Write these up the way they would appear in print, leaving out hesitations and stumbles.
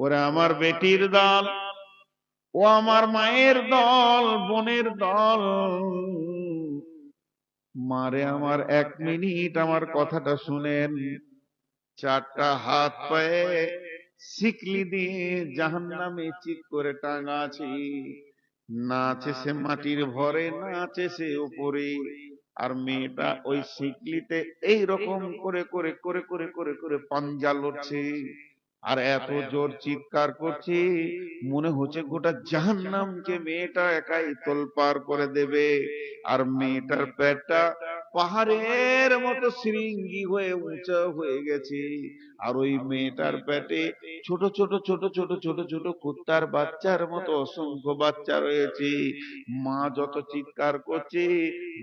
ওরা আমার বেটির দল, ও আমার মায়ের দল, বোনের দল, মারে আমার 1 মিনিট আমার কথাটা শুনেন। 4টা হাত পায়ে শিকলি দিয়ে জাহান্নামে চিৎ করে টাঙা আছে। না আছে সে মাটির ভরে, না আছে সে উপরে। আর মেয়েটা ওই শিকলিতে এইরকম করে করে করে করে করে করে পাঞ্জা লড়ছে, আর এত জোর চিৎকার করছে, মনে হচ্ছে গোটা জাহান্নামকে মেয়েটা একাই তোলপাড় করে দেবে। আর মেয়েটার পেটটা পাহাড়ের মতো শৃঙ্গি হয়ে উঁচা হয়ে গেছে। আর ওই মেয়েটার পেটে ছোট ছোট ছোট ছোট ছোট ছোট কুত্তার বাচ্চার মতো অসংখ্য বাচ্চা রয়েছে। মা যত চিৎকার করছে,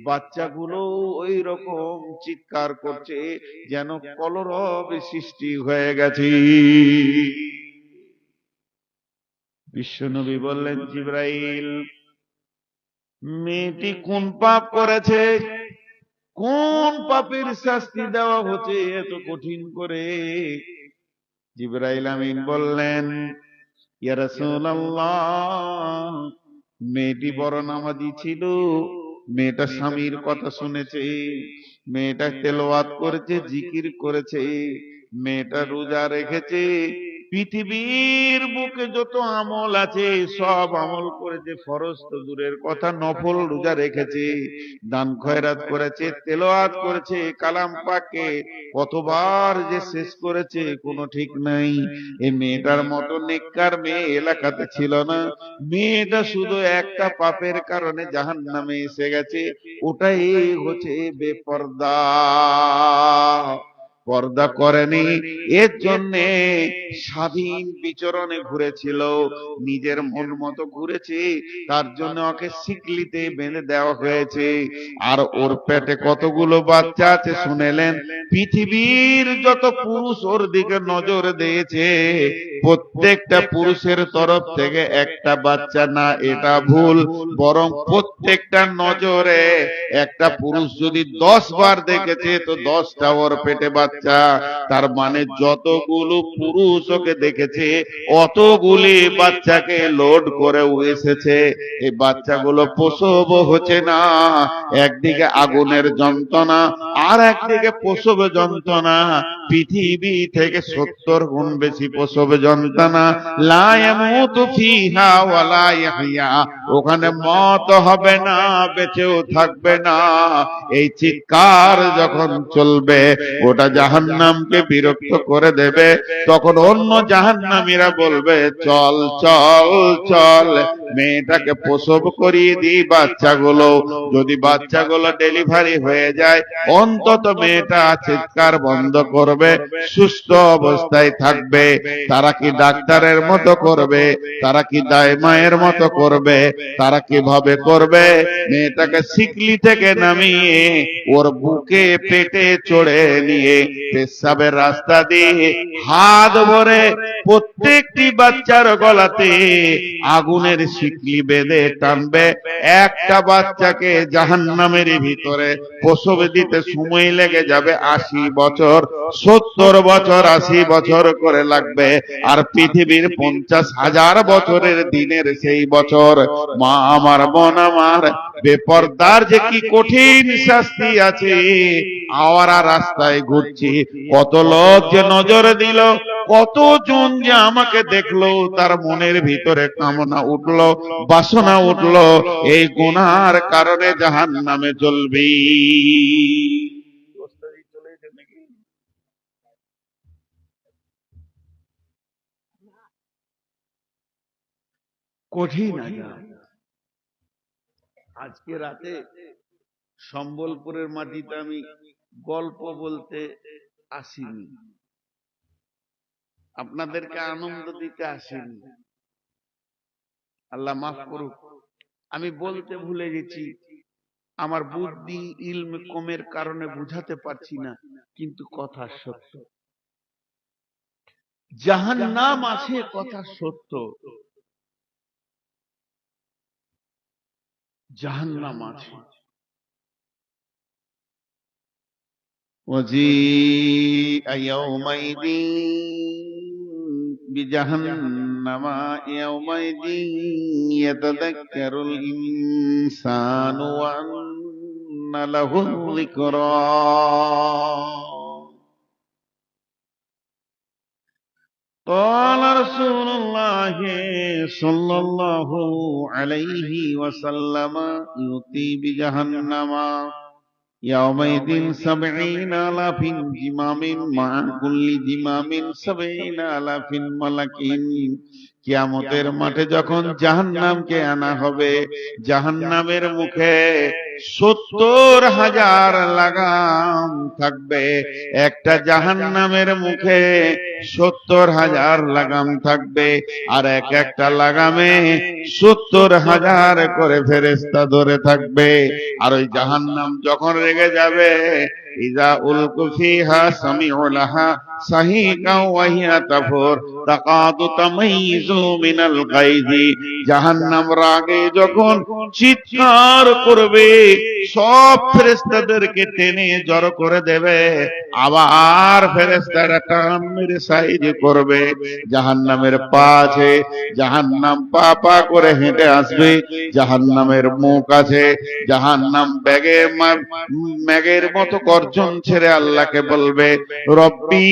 বাচ্চাগুলো ওই রকম চিৎকার করছে, যেন কলরব সৃষ্টি হয়ে গেছে। বিশ্বনবী বললেন, জিবরাইল, মেয়েটি কোন পাপ করেছে, কোন পাপের শাস্তি দেওয়া হচ্ছে এত কঠিন করে? জিবরাইল আমিন বললেন, ইয়া রাসূলুল্লাহ, মেয়েটি বড় নামাজি ছিল, মেয়েটা স্বামীর কথা শুনেছে, মেয়েটা তেলাওয়াত করেছে, জিকির করেছে, মেয়েটা রোজা রেখেছে, পৃথিবীর বুকে যত আমল আছে সব আমল করেছে, ফরজ তো দূরের কথা, নফল রোজা রেখেছে, দান খয়রাত করেছে, তেলাওয়াত করেছে, কালাম পাককে কতবার যে শেষ করেছে কোনো ঠিক নাই। এই মেয়েটার মতো নেককার মেয়ে এলাকাতে ছিল না। মেয়েটা শুধু একটা পাপের কারণে জাহান্নামে এসে গেছে, ওটাই হচ্ছে বেপর্দা। পর্দা করেনি, এর জন্যে স্বাধীন বিচরণে ঘুরেছিল, নিজের মন মতো ঘুরেছে, তার জন্য ওকে শিকলিতে বেঁধে দেওয়া হয়েছে। আর ওর পেটে কতগুলো বাচ্চা আছে শুনেলেন? পৃথিবীর যত পুরুষ ওর দিকে নজর দিয়েছে, প্রত্যেকটা পুরুষের তরফ থেকে একটা বাচ্চা না, এটা ভুল, বরং প্রত্যেকটা নজরে একটা পুরুষ যদি 10 বার দেখেছে তো 10টা ওর পেটে বাচ্চা। তার মানে যতগুলো পুরুষ ওকে দেখেছে অতগুলি বাচ্চাকে লোড করে এসেছে। এই বাচ্চাগুলো প্রসব হচ্ছে না, একদিকে আগুনের যন্ত্রণা আর একদিকে প্রসব যন্ত্রণা, পৃথিবী থেকে 70 গুণ বেশি প্রসব যন্ত্রণা। লা ইয়ামুতু ফিহা ওয়া লা ইয়াহইয়া, ওখানে মত হবে না, বেঁচেও থাকবে না। এই চিৎকার যখন চলবে গোটা জাহান্নামকে বিরক্ত করে দেবে, তখন অন্য জাহান্নামীরা বলবে, চল চল চল মেয়েটাকে প্রসব করিয়ে দিই বাচ্চাগুলো। যদি বাচ্চাগুলো ডেলিভারি হয়ে যায়, অন্তত মেয়েটা চিৎকার বন্ধ করবে, সুস্থ অবস্থায় থাকবে। তারা কি ডাক্তারের মতো করবে? তারা কি দায় মায়ের মতো করবে? তারা কিভাবে করবে? মেয়েটাকে শিকলি থেকে নামিয়ে ওর বুকে পেটে চড়ে নিয়ে পেশাবের রাস্তা দিয়ে হাত ভরে প্রত্যেকটি বাচ্চার গলাতে আগুনের শিকলি বেঁধে টানবে। একটা বাচ্চাকে জাহান্নামের ভিতরে প্রসব দিতে সময় লেগে যাবে 80 বছর, 70 বছর, 80 বছর করে লাগবে। আর পৃথিবীর 50,000 বছরের দিনের সেই বছর। মা আমার, বোন আমার, বেপরদার যে কি কঠিন শাস্তি আছে। আওয়ারা রাস্তায় ঘুরছি, কত লোক যে নজর দিল, কতজন যে আমাকে দেখলো, তার মনের ভিতরে কামনা উঠলো, বাসনা উঠলো, এই গুনার কারণে জাহান্নামে চলবি। কঠিন আযাব। আজকে রাতে সম্বলপুরের মাটিতে আমি গল্প বলতে আসিনি, আপনাদেরকে আনন্দ দিতে আসিনি, আল্লাহ মাফ করুক। আমি বলতে ভুলে গেছি, আমার বুদ্ধি ইলম কমের কারণে বুঝাতে পারছি না, কিন্তু কথা সত্য। জাহান্নাম আছে, কথা সত্য, জাহান্নাম আছে। وجيء يومئذ বিজাহান্নামা ইয়াউমাইদিন ইয়াতাযাক্কারুল ইনসানু ওয়া আন্না লাহু যিকরা। قال رسول الله صلى الله عليه وسلم يؤتي بجهنم يومئذ 70,000 زمام مع كل زمام 70,000 ملك। কিয়ামতের মাঠে যখন জাহান্নামকে আনা হবে, জাহান্নামের মুখে 70,000 লাগাম থাকবে। একটা জাহান্নামের মুখে 70,000 লাগাম থাকবে, আর এক একটা লাগামে 70,000 করে ফেরেশতা ধরে থাকবে। আর ওই জাহান্নাম যখন রেগে যাবে, ইজা উলকু ফিহা সামিউ লাহা সাহিকা ওয়া হিয়া তাফুর তাকাদু তামাইযু মিনাল গায়জি। জাহান্নাম রাগে যখন চিৎকার করবে, সব ফেরেশতাদেরকে টেনে জড়ো করে দেবে, আবার ফেরেশতারা টান মেরে সাইজ করবে। জাহান্নামের পা আছে, জাহান্নাম পা পা করে হেঁটে আসবে। জাহান্নামের মুখ আছে, জাহান্নাম ম্যাগের মতো গর্জন ছেড়ে আল্লাহকে বলবে, রব্বি,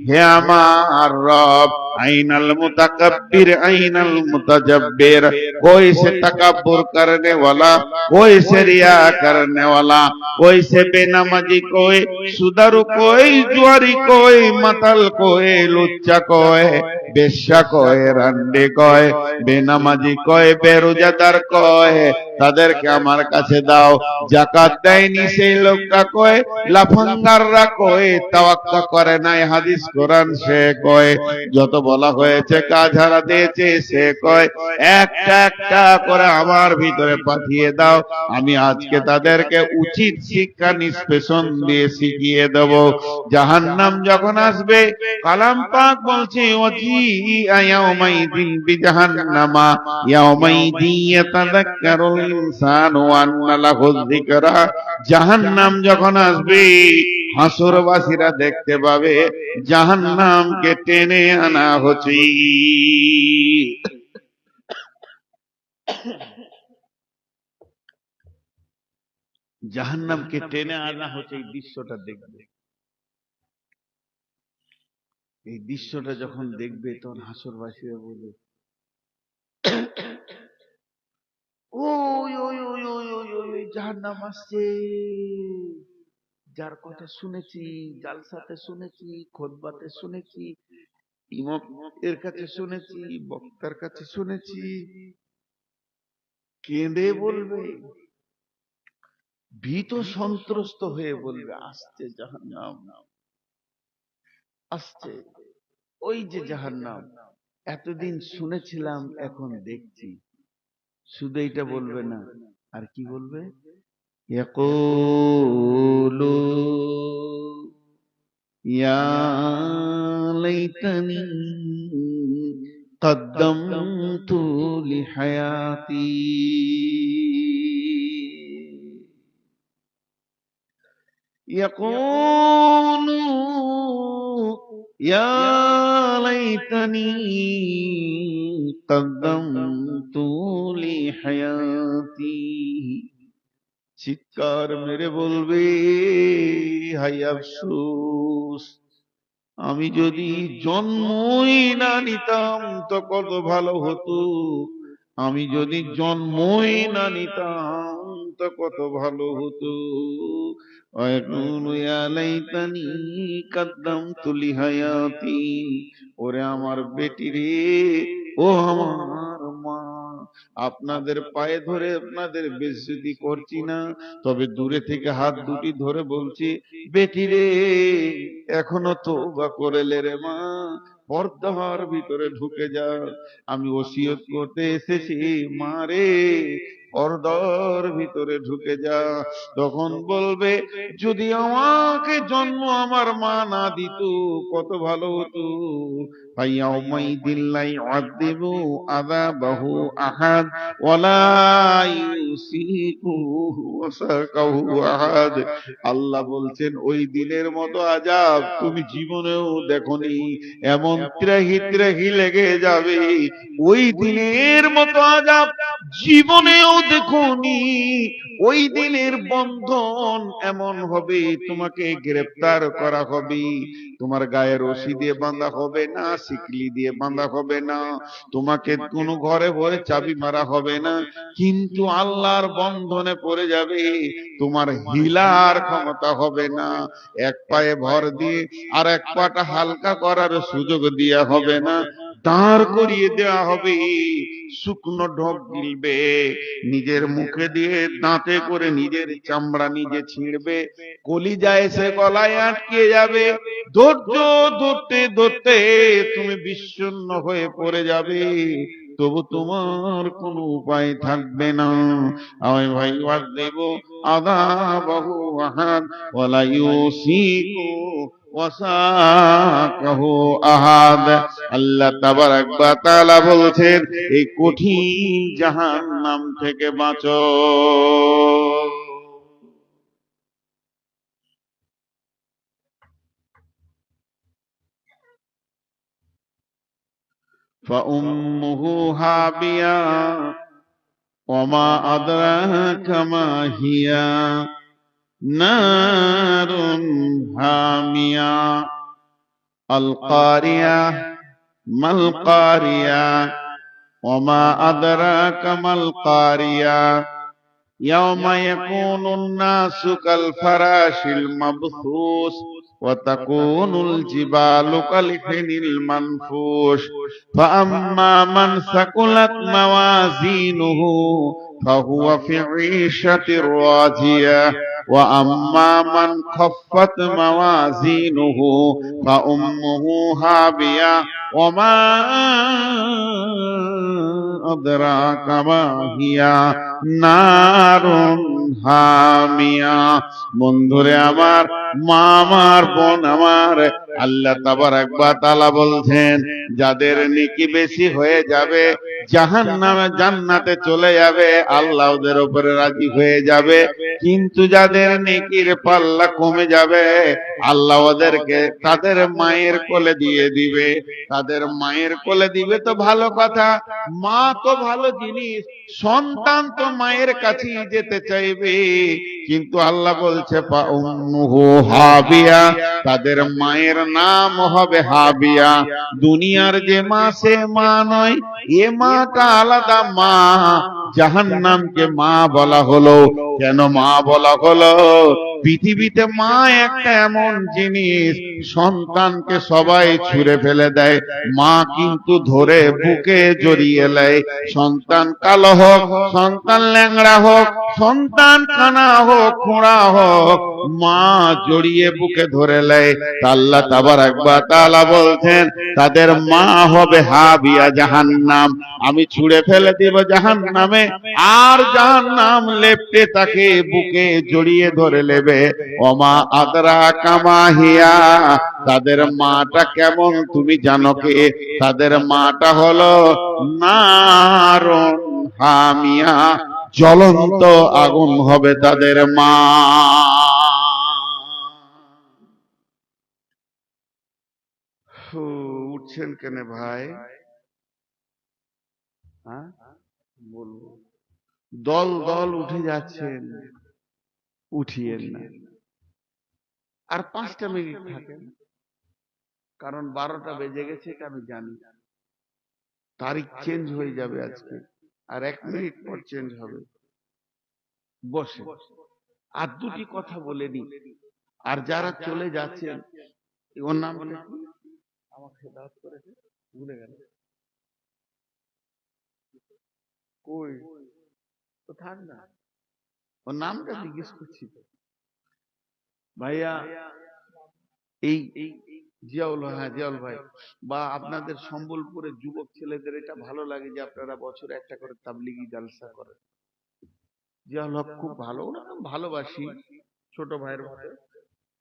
হে আমার রব, আইনাল মুতাকাব্বির আইনাল মুতাজাব্বির। कोई से तकब्बुर करने वाला, कोई से रिया करने वाला, कोई से बेनमाजी, कोई सुदारू, कोई जुआरी, कोई मतल, कोई लुच्चा, कोई বেশ্যা কয়, রান্ডে কয়, বেনামাজি কয়, বেরোজাদার কয়, তাদেরকে আমার কাছে দাও। যাকাত দেয়নি সেই লোকটা কয়, লাফাঙ্গাররা কয়, তাওয়াক্কা করে নাই হাদিস কোরআন সে কয়, যত বলা হয়েছে কাজ হারা দিয়েছে সে কয়, একটা একটা করে আমার ভিতরে পাঠিয়ে দাও, আমি আজকে তাদেরকে উচিত শিক্ষা নিষ্পেষণ দিয়ে শিখিয়ে দেব। জাহান্নাম যখন আসবে, কালাম পাক বলছে, ইয়াউমাইদিন বিজাহান্নামা ইয়াউমাইদিন ইয়াতাযাক্কারুল ইনসানু ওয়া আন্না লাহু যিকরা। জাহান্নাম যখন আসবে, হাসরবাসীরা দেখতে পাবে জাহান্নামকে টেনে আনা হচ্ছে। জাহান্নামকে টেনে আনা হচ্ছে, এই দৃশ্যটা দেখবে। এই দৃশ্যটা যখন দেখবে, তখন হাসরবাসীরা বলবে, ওই ওই ওই ওই ওই ওই ওই জাহান্নাম আসছে, যার কথা শুনেছি, জালসাতে শুনেছি, খুতবাতে শুনেছি, ইমাম এর কাছে শুনেছি, বক্তার কাছে শুনেছি। কেঁদে বলবে, ভীত সন্ত্রস্ত হয়ে বলবে, আসছে জাহান্নাম, আসছে, ওই যে জাহান্নাম, এতদিন শুনেছিলাম এখন দেখছি। শুধু এইটা বলবে না, আর কি বলবে, ইয়াকুলু ইয়া লাইতানি কদ্দামতু লিহায়াতি। ইয়াকুলু ইয়া লাইতানি কদ্দামতু লিহায়াতি। চিৎকার মেরে বলবে, হায় আফসোস, আমি যদি জন্মই না নিতাম তো কত ভালো হতো, আমি যদি জন্মই না নিতাম তো কত ভালো হতো। ওরে আমার বেটি রে, ও আমার মা, আপনাদের পায়ে ধরে আপনাদের বেইজ্জতি করছি না, তবে দূরে থেকে হাত দুটি ধরে বলছি, বেটি রে, এখনো তওবা করেলে রে মা, পর্দার ভিতরে ঢুকে যা। আমি ওসিয়ত করতে এসেছি, মা রে, পর্দার ভিতরে ঢুকে যা। তখন বলবে, যদি আমাকে জন্ম আমার মা না দিত কত ভালো হতো। ফায়াউমাইদিন লা ইউআযযিবু আযাবাহু আহাদ ওয়ালা ইউসিকু ওয়াসাকাহু আহাদ। আল্লাহ বলছেন, ওই দিনের মতো আযাব তুমি জীবনেও দেখোনি। এমন ত্রাহি ত্রাহি লেগে যাবে, ওই দিনের মতো আযাব জীবনেও দেখোনি। ওই দিনের বন্ধন এমন হবে, তোমাকে গ্রেফতার করা হবে, তোমার গায়ে রশি দিয়ে বাঁধা হবে না, শিকলি দিয়ে বাঁধা হবে না, তোমাকে কোনো ঘরে ভরে চাবি মারা হবে না, কিন্তু আল্লাহর বন্ধনে পড়ে যাবে, তোমার হিলার ক্ষমতা হবে না। এক পায়ে ভর দিয়ে আর এক পাটা হালকা করার সুযোগ দেয়া হবে না, দাঁড় করিয়ে দেওয়া হবে। শুকনো ঢোক গিলবে, নিজের মুখে দিয়ে দাঁতে করে নিজের চামড়া নিজে ছিঁড়বে, কলিজা এসে গলায় আটকে যাবে, ধৈর্য ধরতে ধরতে তুমি বিচ্ছিন্ন হয়ে পড়ে যাবে, তবু তোমার কোনো উপায় থাকবে না। আমি ভাই দেব আযাবাহু আহাদ ওয়ালা ইউসিকু ওয়াসাকাহু আহাদ। আল্লাহ তাবারাক ওয়া তাআলা বলছেন, এই কঠিন জাহান্নাম থেকে বাঁচো। ফাউম্মুহু হাবিয়া ওয়ামা আদরাকা মা হিয়া নারুন হামিয়া। আল কারিয়া মাল কারিয়া ওয়ামা আদরাকা মাল কারিয়া। ইয়াওমা ইয়াকুনুন নাসু কাল ফারাশিল মাবথুস ওয়া তাকুনুল জিবালু কাল হিনিল মানফুশ। ফাআম্মা মান সাকুলাত মাওয়াজিনুহু ফাহুয়া ফি 'ঈশাতির রাজিয়াহ ওয়া আম্মা মান খাফফাত মাওয়াজিনুহু ফাউম্মুহু হাবিয়া ওয়া মা আদরাকা মা হিয়া নারুন হামিয়া। বন্ধুরে আমার, মা আমার, বোন আমার, আল্লাহ তাবারাক ওয়া তাআলা বলছেন, যাদের নেকি বেশি হয়ে যাবে জাহান্নামে জান্নাতে চলে যাবে, আল্লাহ ওদের উপরে রাজি হয়ে যাবে। কিন্তু যাদের নেকির পাল্লা কমে যাবে, আল্লাহ ওদেরকে তাদের মায়ের কোলে দিয়ে দিবে। তাদের মায়ের কোলে দিবে তো ভালো কথা, মা তো ভালো জিনিস, সন্তান তো মায়ের কাছেই যেতে চাইবে, কিন্তু আল্লাহ বলছে ফাউম্মুহু হাবিয়া, তাদের মায়ের নাম হবে হাবিয়া। দুনিয়ার যে মা সে মা নয়, এ মাটা আলাদা মা। জাহান্নামকে মা বলা হলো কেন? মা বলা হলো, পৃথিবীতে মা একটা এমন জিনিস, সন্তানকে সবাই ছুঁড়ে ফেলে দেয়, মা কিন্তু ধরে বুকে জড়িয়ে নেয়। সন্তান কালো হোক, সন্তান ল্যাংড়া হোক, সন্তান কানা হোক, খোঁড়া হোক, মা জড়িয়ে বুকে ধরে নেয়। আল্লাহ তাবারাক ওয়া তাআলা বলছেন, তাদের মা হবে হাবিয়া, জাহান্নাম। আমি ছুঁড়ে ফেলে দেব জাহান্নামে, আর জাহান্নাম লেপ্টে তাকে বুকে জড়িয়ে ধরে নেবে। ওমা আদরাকা মা হিয়া, তাদের মাটা কেমন তুমি জানো কে? তাদের মাটা হলো নারুন হামিয়া, জ্বলন্ত আগুন হবে তাদের মা। উঠছেন কেন ভাই? হ্যাঁ বলবো, দল দল উঠে যাচ্ছেন, উঠিয়েন না। আর 5টা মিনিট থাকেন, কারণ 12টা বেজে গেছে, এটা আমি জানি। তারিখ চেঞ্জ হয়ে যাবে আজকে, আর 1 মিনিট পর চেঞ্জ হবে। বসে আর 2টি কথা বলে নি। আর যারা চলে যাচ্ছেন, ওর নাম আমাকে দাওয়াত করেছে, ভুলে গেল কই, তো থাক না, ওর নামটা জিজ্ঞেস করছি তো ভাইয়া। এই জিয়াউল, হ্যাঁ জিয়াউল ভাই, বা আপনাদের সম্বলপুরের যুবক ছেলেদের এটা ভালো লাগে যে আপনারা বছরে একটা করে তাবলিগি জালসা করেন। জিয়াউল হক খুব ভালো, ওনাকে ভালোবাসি, ছোট ভাইয়ের মতো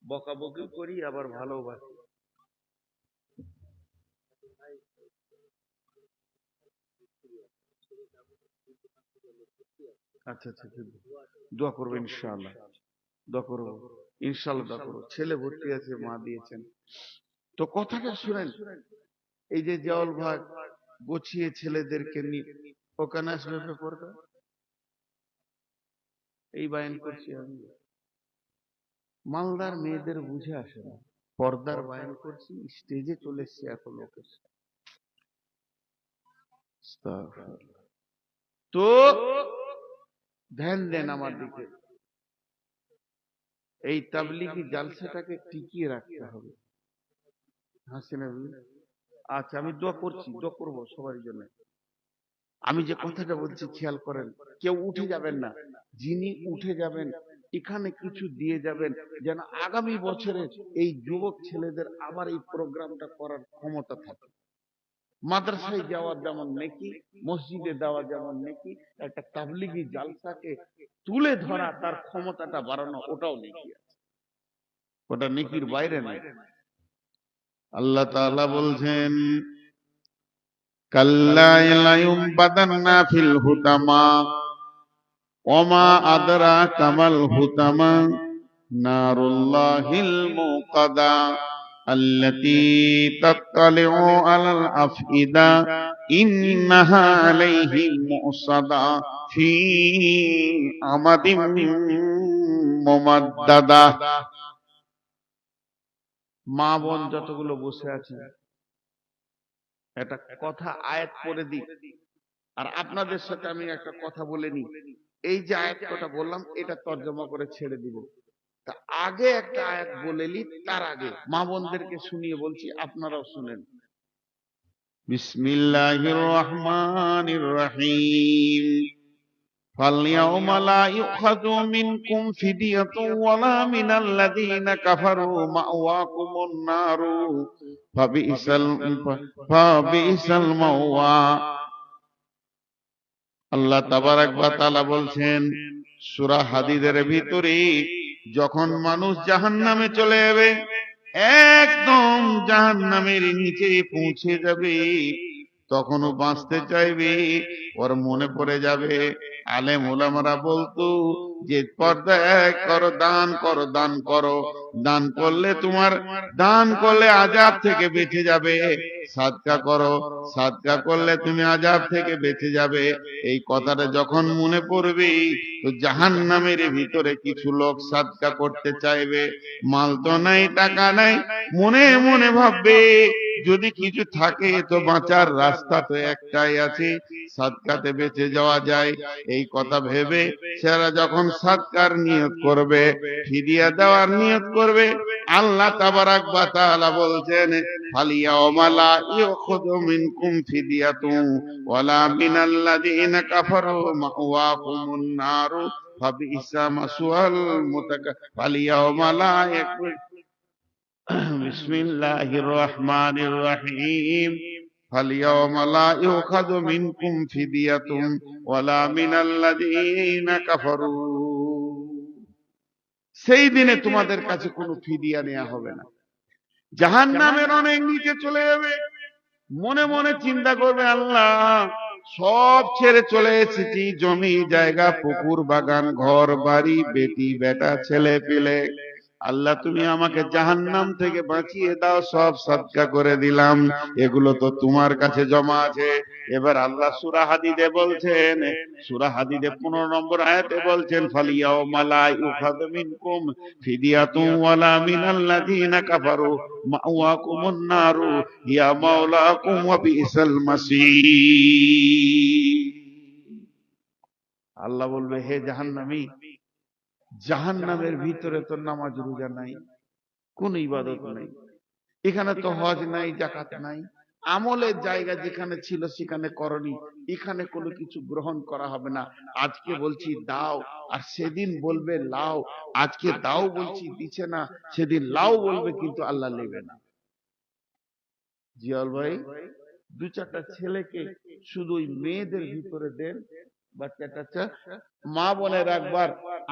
বকাবকি করি আবার ভালোবাসি। আচ্ছা আচ্ছা, দোয়া করবো ইনশাআল্লাহ, দোয়া করবো ইনশাআল্লাহ, দোয়া করবো। ছেলে ভর্তি আছে, মা দিয়েছেন। তো কথাটা শুনেন, এই যে জিয়াউল ভাগ গুছিয়ে ছেলেদেরকে নিয়ে ওখানে আসবে পড়বে, এই বায়ান করছি আমি। মালদার মেয়েদের বুঝে আসে না, পর্দার বায়ান করছি, স্টেজে চলে এসছি এত লোকের সাথে। আস্তাগফিরুল্লাহ। তো ধ্যান দেন আমার দিকে, এই তাবলিগি জালসাটাকে টিকিয়ে রাখতে হবে। হাসিনা বিবি, আচ্ছা আমি দোয়া করছি, দোয়া করবো সবার জন্য। আমি যে কথাটা বলছি খেয়াল করেন, কেউ উঠে যাবেন না, যিনি উঠে যাবেন এখানে কিছু দিয়ে যাবেন, যেন আগামী বছরে এই যুবক ছেলেদের আবার এই প্রোগ্রামটা করার ক্ষমতা থাকে। মাদ্রাসায় যাওয়ার যেমন নেকি, মসজিদে দেওয়া যেমন নেকি, একটা তাবলিগি জালসাকে তুলে ধরা, তার ক্ষমতাটা বাড়ানো, ওটাও নেকি আছে, ওটা নেকির বাইরে নাই। আল্লাহ তাআলা বলছেন, কাল্লা লায়ুমবাদান্না ফিল হুতামা ওমা আদরাকা মাল হুতামা নারুল্লাহিল মুকাদা আল্লাতী তাত্তালিউ আলাল আফইদা ইন্নাহা আলাইহিম মুসাদা ফি আমাদিম মুমাদ্দাদা। মা বোন যতগুলো বসে আছে, একটা কথা আয়াত পড়ে দিই, আর আপনাদের সাথে আমি একটা কথা বলে নিই। এই যে আয়াত কটা বললাম, এটা তর্জমা করে ছেড়ে দিব। তা আগে একটা আয়াত বলে নি, তার আগে মা বোনদেরকে শুনিয়ে বলছি, আপনারাও শুনেন। বিসমিল্লাহির রহমানির রহিম। فاليوم لا يؤخذ منكم فدية ولا من الذين كفروا مأواكم النار فبئس المأوى। আল্লাহ তাবারাক ওয়া তাআলা বলছেন সূরা হাদীদের ভিতরে, যখন মানুষ জাহান্নামে চলে যাবে, একদম জাহান্নামের নিচে পৌঁছে যাবে, তখনও বাঁচতে চাইবে, ওর মনে পড়ে যাবে আলেম ওলামারা বলতো যে পর্দা করো, দান করো, দান করো, দান করলে তোমার, দান করলে আযাব থেকে বেঁচে যাবে, সাদকা করো, সাদকা করলে তুমি আযাব থেকে বেঁচে যাবে। এই কথাটা যখন মনে পড়বে, তো জাহান্নামের ভিতরে কিছু লোক সাদকা করতে চাইবে, মাল তো নাই, টাকা নাই, মনে মনে ভাববে যদি কিছু থাকে তো বাঁচার রাস্তা তো একটাই আছে, সাদকাতে বেঁচে যাওয়া যায়। এই কথা ভেবে সেরা যখন সাদকার নিয়ত করবে, ফিদিয়া দেওয়ার নিয়ত করবে, আল্লাহ তাবারাক ওয়া তাআলা বলছেন, ফালিয়াউমা লা ইউখাযু মিনকুম ফিদিয়াতুন ওয়ালা মিনাল্লাযীনা কাফারু মাওয়াকুমুন নারু ফাবিইসা মাসওয়াল ফালিয়াউমা লা বিসমিল্লাহির রহমানির রহিম। ফালিয়াউমা লা ইউখাযু মিনকুম ফিদিয়াতুন ওয়ালা মিনাল্লাযীনা কাফারু। সেই দিনে তোমাদের কাছে কোনো ফিদিয়া নেওয়া হবে না। জাহান্নামের অনেক নিচে চলে যাবে, মনে মনে চিন্তা করবে, আল্লাহ সব ছেড়ে চলে এসেছি, জমি জায়গা, পুকুর বাগান, ঘর বাড়ি, বেটি বেটা, ছেলে পেলে, আল্লাহ তুমি আমাকে জাহান্নাম থেকে বাঁচিয়ে দাও, সব সাদকা করে দিলাম, এগুলো তো তোমার কাছে জমা আছে। এবার আল্লাহ সূরা হাদীদে বলছেন, সূরা হাদীদে 15 নম্বর আয়াতে বলছেন, ফালিয়াউমা লা ইউখাযু মিনকুম ফিদিয়াতুন ওয়ালা মিনাল্লাযীনা কাফারু মাওয়াকুমুন নারু ইয়া মাওলাকুম ওয়া বিইসাল মাসীর। আল্লাহ বলবে, হে জাহান্নামী, জাহান্নামের ভিতরে তো নামাজ রোজা নাই, কোন ইবাদত নাই, এখানে তো হজ নাই, যাকাত নাই, আমলের জায়গা যেখানে ছিল সেখানে করনি, এখানে কোনো কিছু গ্রহণ করা হবে না। আজকে বলছি দাও, আর সেদিন বলবে লাও। আজকে দাও বলছি দিচ্ছে না, সেদিন লাও বলবে, কিন্তু আল্লাহ নেবে না। জিয়াউল ভাই, দু চারটা ছেলেকে শুধু ওই মেয়েদের ভিতরে দেন, বাচ্চা টাচ্চা মা বলে রাখবার।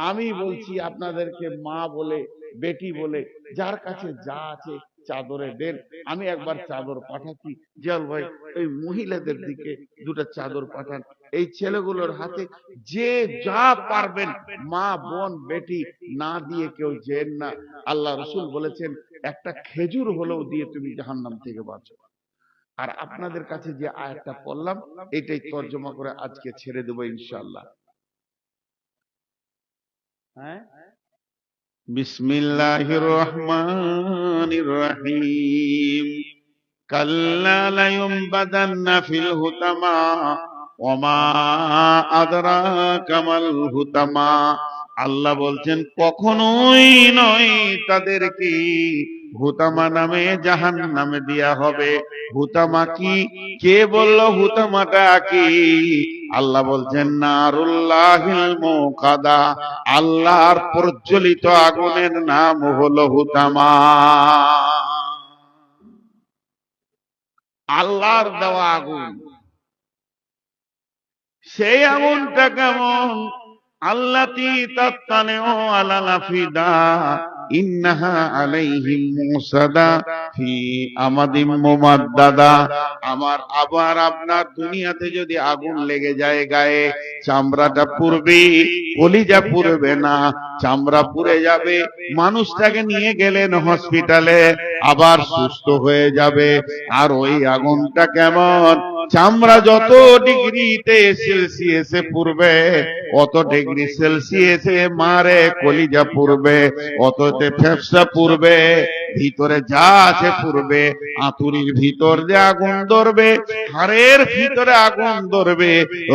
আমি বলছি আপনাদেরকে মা বলে, বেটি বলে, যার কাছে যা আছে চাদরে দেন। আমি একবার চাদর পাঠাচ্ছি, জিয়াল ভাই ওই মহিলাদের দিকে দুটো চাদর পাঠান। এই ছেলেগুলোর হাতে যে যা পারবেন, মা বোন বেটি না দিয়ে কেউ যেন না। আল্লাহ রসুল বলেছেন একটা খেজুর হলেও দিয়ে তুমি জাহান্নাম থেকে বাঁচো। আর আপনাদের কাছে যে আয়াতটা পড়লাম এটাই তর্জমা করে আজকে ছেড়ে দেবো ইনশাআল্লাহ। হ্যাঁ, বিসমিল্লাহির রহমানির রহিম। কাল্লা লায়ুমবাদান্না ফিল হুতামা ওয়া মা আদরাকা মাল হুতামা। আল্লাহ বলছেন কখনোই নয় তাদেরকে হুতামা নামে জাহান্নামে দেয়া হবে। হুতামা কি? কে বলল হুতামাটা কি? আল্লাহ বলছেন নারুল্লাহিল মুকাদা, আল্লাহর প্রজ্বলিত আগুনের নাম হলো হুতামা। আল্লাহর দেওয়া আগুন। সেই আগুনটা কেমন? আল্লাতী তাত্তালিউ আলাল আফিদা ইন্নাহা আলাইহিম মুসাদা ফি আমাদিম মুমাদ্দাদা। আমার আবার আপনার দুনিয়াতে যদি আগুন লেগে যায় গায়ে, চামড়াটা পুড়বে, কলিজা পুড়বে না, চামড়া পুড়ে যাবে। মানুষটাকে নিয়ে গেলেন হসপিটালে, আবার সুস্থ হয়ে যাবে। আর ওই আগুনটা কেমন? চামড়া যত ডিগ্রিতে সেলসিয়াসে পুড়বে, অত ডিগ্রি সেলসিয়াসে মারে কলিজা পুড়বে, অততে ফেফসা পুড়বে, ভিতরে যা আছে পুড়বে। আঁতুরির ভিতর যে আগুন ধরবে, হাড়ের ভিতরে আগুন ধরবে,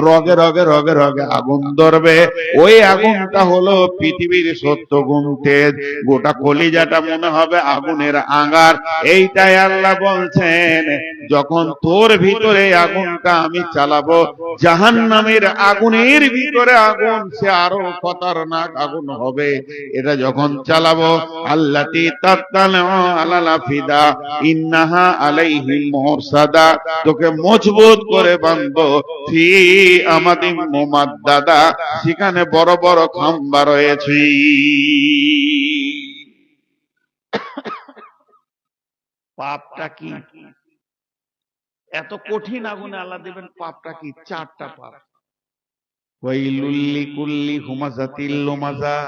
রগে রগে রগে রগে আগুন ধরবে। ওই আগুনটা হলো পৃথিবীর 70 গুণ তেজ। গোটা কলিজাটা মনে হবে আগুনের আঙ্গার। এইটাই আল্লাহ বলছেন যখন তোর ভিতরে আগুনটা আমি চালাবো, জাহান্নামের আগুনের ভিতরে আগুন, সে আরো খতরনাক আগুন হবে। এটা যখন চালাবো, আল্লাতী তাত্তালিউ আলাল আফিদা ইন্নাহা আলাইহিম মুসাদা, তোকে মজবুত করে বাঁধবো ফি আমাদিম মুমাদ্দাদা, সেখানে বড় বড় খাম্বা রয়েছে। পাপটা কি? এত কঠিন আগুনে আল্লাহ দেবেন। পাপটা কি? 4টা পাপ। ওয়াইলুল লিকুল্লি হুমাযাতিল লুমাযা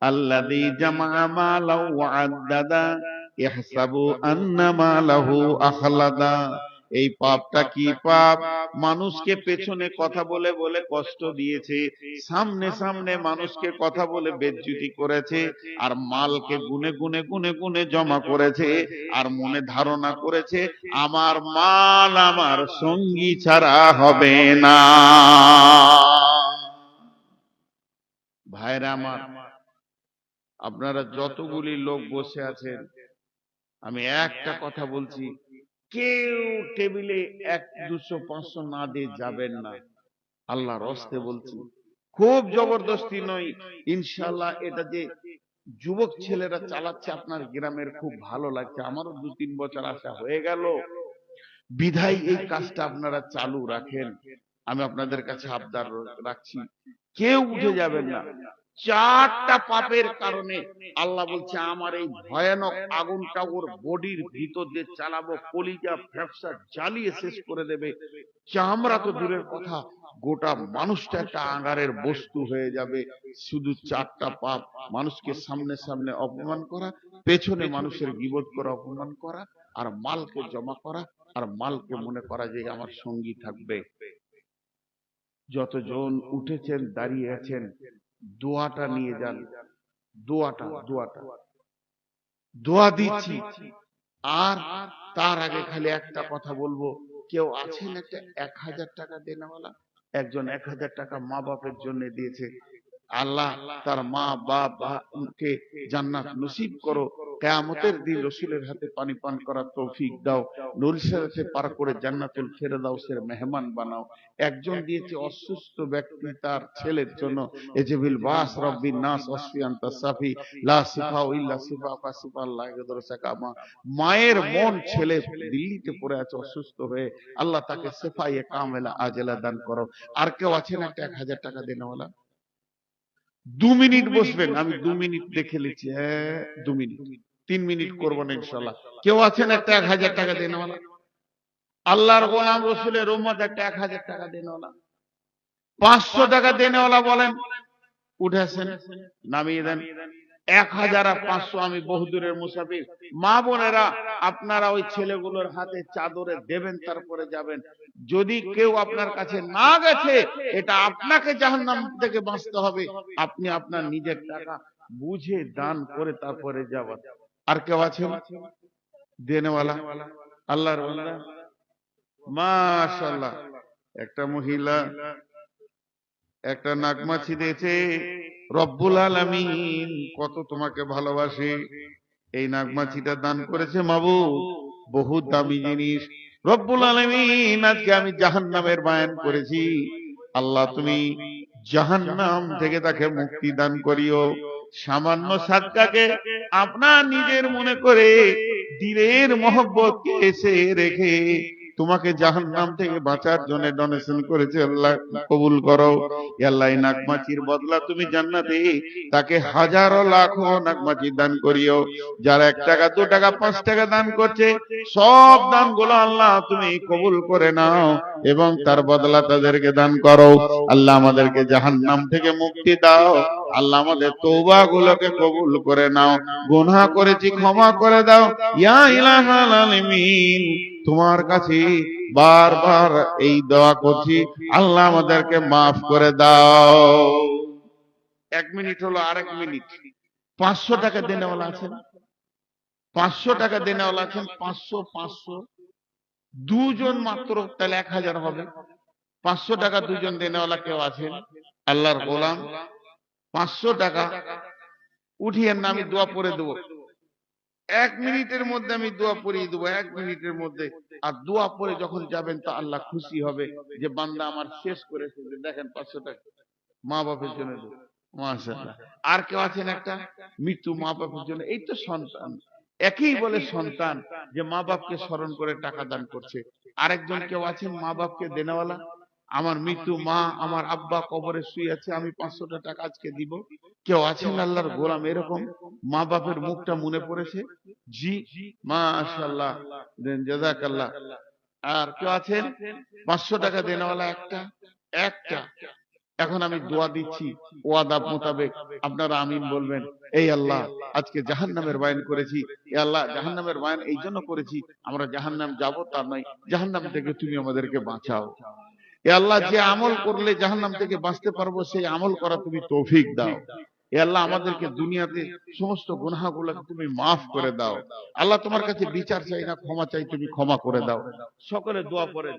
আল্লাযী জামা মালাও ওয়া আদ্দাদা ইহসাবু আন্না মালাহু আখলাদা। এই পাপটা কি পাপ? মানুষকে পেছনে কথা বলে বলে কষ্ট দিয়েছে, সামনে সামনে মানুষকে কথা বলে বেজ্জতি করেছে, আর মালকে গুনে গুনে গুনে গুনে জমা করেছে, আর মনে ধারণা করেছে আমার মাল আমার সঙ্গী ছাড়া হবে না। ভাইরা আমার, আপনারা যতগুলি লোক বসে আছেন, আমি একটা কথা বলছি, কেউ টেবিলে 1, 200, 500 না দিয়ে যাবেন না। আল্লাহর হস্তে বলছি, খুব জবরদস্তি নয়। ইনশাআল্লাহ এটা যে যুবক ছেলেরা চালাচ্ছে আপনার গ্রামের, খুব ভালো লাগছে। আমারও 2-3 বছর আসা হয়ে গেল। বিধায় এই কাজটা আপনারা চালু রাখেন। আমি আপনাদের কাছে আবদার রাখছি, কেউ উঠে যাবেন না। 4টা পাপের কারণে আল্লাহ বলছে আমার এই ভয়ানক আগুনটা ওর বডির ভিতর দিয়ে চালাবো, কলিজা ফেফসা জ্বালিয়ে শেষ করে দেবে। চামড়া তো দূরের কথা, গোটা মানুষটা একটা আঙ্গারের বস্তু হয়ে যাবে। শুধু 4টা পাপ: মানুষকে সামনে সামনে অপমান করা, পেছনে মানুষের গীবত করা, অপমান করা, আর মালকে জমা করা, আর মালকে মনে করা যে আমার সঙ্গী থাকবে। যতজন উঠেছেন দাঁড়িয়ে আছেন, দোয়াটা নিয়ে যান। দোয়াটা দোয়া দিচ্ছি। আর তার আগে খালি একটা কথা বলবো, কেউ আছেন একটা 1000 টাকা দেনেওয়ালা? একজন 1000 টাকা মা বাপের জন্য দিয়েছে। আল্লাহ তার মা বাপকে জান্নাত নসিব করো। কিয়ামতের দিন রসুলের হাতে পানি পান করার তৌফিক দাও, নূরের সাথে পার করে জান্নাতুল ফেরদাউসের মেহমান বানাও। একজন দিয়েছে অসুস্থ ব্যক্তি তার ছেলের জন্য, এজিবিল বাস রব্বিন নাস ওয়াসফি আনতা সাফি লা শিফা ইল্লা শিফা ফাশিফা আল্লাহ ইয়াদুর সাকামা। মায়ের মন ছেলে দিল্লিতে পড়ে আছে অসুস্থ হয়ে, আল্লাহ তাকে শিফায়ে কামেলা আজেলা দান করো। আর কেউ আছেন একটা 1000 টাকা দেনেওয়ালা? 2 মিনিট বসবেন, আমি 2 মিনিট দেখে নিচ্ছি। হ্যাঁ 2 মিনিট, 3 মিনিট করবো না ইনশাল্লাহ। কেউ আছেন একটা 1000 টাকা দেনেওয়ালা? আল্লাহর গোলাম রসুলের উম্মত একটা 1000 টাকা দেনেওয়ালা? 500 টাকা দেনেওয়ালা বলেন, উঠেছেন, নামিয়ে দেন। 1000 আর 500 আমি বহুদূরের মুসাফির। মা বোনেরা, আপনারা ওই ছেলেগুলোর হাতে চাদরে দেবেন, তারপরে যাবেন। যদি কেউ আপনার কাছে না গেছে, এটা আপনাকে জাহান্নাম থেকে বাঁচতে হবে। আপনি আপনার নিজের টাকা বুঝে দান করে তারপরে যাবেন। আর কেউ আছেন দেনেওয়ালা? আল্লাহর বান্দা, মাশাআল্লাহ, একটা মহিলা একটা নাগমাছি দিয়েছে। রব্বুল আলামিন কত তোমাকে ভালোবাসে, এই নাগমাছিটা দান করেছে মাবুদ, বহুত দামি জিনিস। রব্বুল আলামিন আজকে আমি জাহান্নামের বয়ান করেছি, আল্লাহ তুমি জাহান্নাম থেকে তাকে মুক্তি দান করিও। সামান্য সাদকাকে আপনার নিজের মনে করে দিলের মহব্বতকে এসে রেখে তোমাকে জাহান্নাম থেকে বাঁচার জন্য ডোনেশন করেছে, আল্লাহ কবুল করো। আল্লাহ এই নাগমাছির বদলা তুমি জান্নাতে তাকে হাজারো লাখো নাগমাছি দান করিও। যারা 1 টাকা 2 টাকা 5 টাকা দান করছে, সব দানগুলো আল্লাহ তুমি কবুল করে নাও এবং তার বদলা তাদেরকে দান করো। আল্লাহ আমাদেরকে জাহান্নাম থেকে মুক্তি দাও। আল্লাহ আমাদের তওবা গুলোকে কবুল করে নাও। গুনাহ করেছি ক্ষমা করে দাও ইয়া ইলাহাল আলামিন। তোমার কাছে বারবার এই দোয়া করছি, আল্লাহ আমাদেরকে মাফ করে দাও। 1 মিনিট হলো, আর 1 মিনিট। 500 টাকা দেনেওয়ালা আছেন? 500 টাকা দেনেওয়ালা আছেন? 500 500 দুজন মাত্র, তাহলে 1000 হবে। 500 টাকা দুজন দেনেওয়ালা কেউ আছেন? আল্লাহর গোলাম 500 টাকা উঠিয়ে না, আমি দোয়া পড়ে দেবো। 1 মিনিটের মধ্যে আমি দোয়া পড়িয়ে দেবো, 1 মিনিটের মধ্যে। আর দোয়া পড়ে যখন যাবেন তো আল্লাহ খুশি হবে যে বান্দা আমার শেষ করেছে। দেখেন 500 টাকা মা বাপের জন্য দেবো, মাশাআল্লাহ। আর কেউ আছেন একটা মৃত্যু মা বাপের জন্য? এই তো সন্তান, একই বলে সন্তান যে মা বাপকে স্মরণ করে টাকা দান করছে। আরেকজন কেউ আছেন মা বাপকে দেনেওয়ালা? আমার মৃত্যু মা, আমার আব্বা কবরে শুয়ে আছে, আমি 500 টাকা আজকে দিব। কেউ আছেন আল্লাহর গোলাম এরকম মা বাপের মুখটা মনে পড়েছে? জি, মাশাআল্লাহ, দেন জাযাকাল্লাহ। আর কেউ আছেন 500 টাকা দেনেওয়ালা? একটা একটা। এখন আমি দোয়া দিচ্ছি ওয়াদা মোতাবেক, আপনারা আমিন বলবেন। এই আল্লাহ, আজকে জাহান্নামের বয়ান করেছি, এ আল্লাহ জাহান্নামের বয়ান এই জন্য করেছি আমরা জাহান্নাম যাব তার নয়, জাহান্নাম থেকে তুমি আমাদেরকে বাঁচাও। এ আল্লাহ, যে আমল করলে জাহান্নাম থেকে বাঁচতে পারবো সেই আমল করা তুমি তৌফিক দাও। এ আল্লাহ, আমাদেরকে দুনিয়াতে সমস্ত গুনাহগুলোকে তুমি মাফ করে দাও। আল্লাহ, তোমার কাছে বিচার চাই না, ক্ষমা চাই, তুমি ক্ষমা করে দাও। সকলে দোয়া করেন।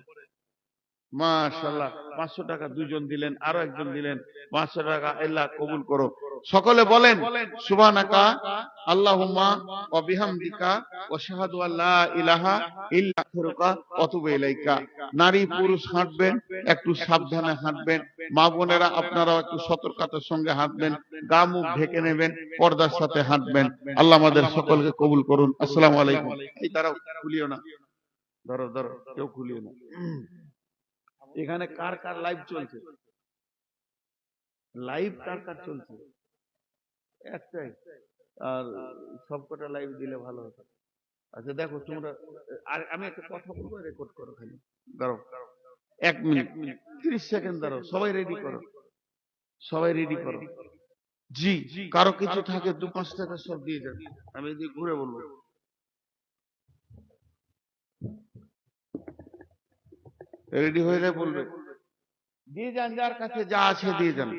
মাশাআল্লাহ, 500 টাকা দুজন দিলেন, আরো একজন দিলেন 500 টাকা, আল্লাহ কবুল করো। সকলে বলেন সুবহানাকা আল্লাহুম্মা ওয়া বিহামদিকা ওয়া আশহাদু আল্লা ইলাহা ইল্লা আনতা ওয়া আতুবু ইলাইকা। নারী পুরুষ হাঁটবেন, একটু সাবধানে হাঁটবেন। মা বোনেরা আপনারাও একটু সতর্কতার সঙ্গে হাঁটবেন, গা মুখ ঢেকে নেবেন, পর্দার সাথে হাঁটবেন। আল্লাহ আমাদের সকলকে কবুল করুন। আসসালামু আলাইকুম। এই দাঁড়াও, খুলিও না, ধরো ধরো, কেউ খুলিও না। এখানে কার কার লাইভ চলছে? লাইভ কার কার চলছে? একটাই? আর সবকটা লাইভ দিলে ভালো হতো। আচ্ছা দেখো তোমরা, আর আমি একটা কথা বলবো, রেকর্ড করো খালি। দাঁড়াও 1 মিনিট 30 সেকেন্ড, দাঁড়াও। সবাই রেডি করো, সবাই রেডি করো। জি, কারো কিছু থাকে 2-5 টাকা সব দিয়ে যান, আমি এদিকে ঘুরে বলবো। রেডি হয়ে বলবে, দিয়ে যান, যার কাছে যা আছে দিয়ে যান।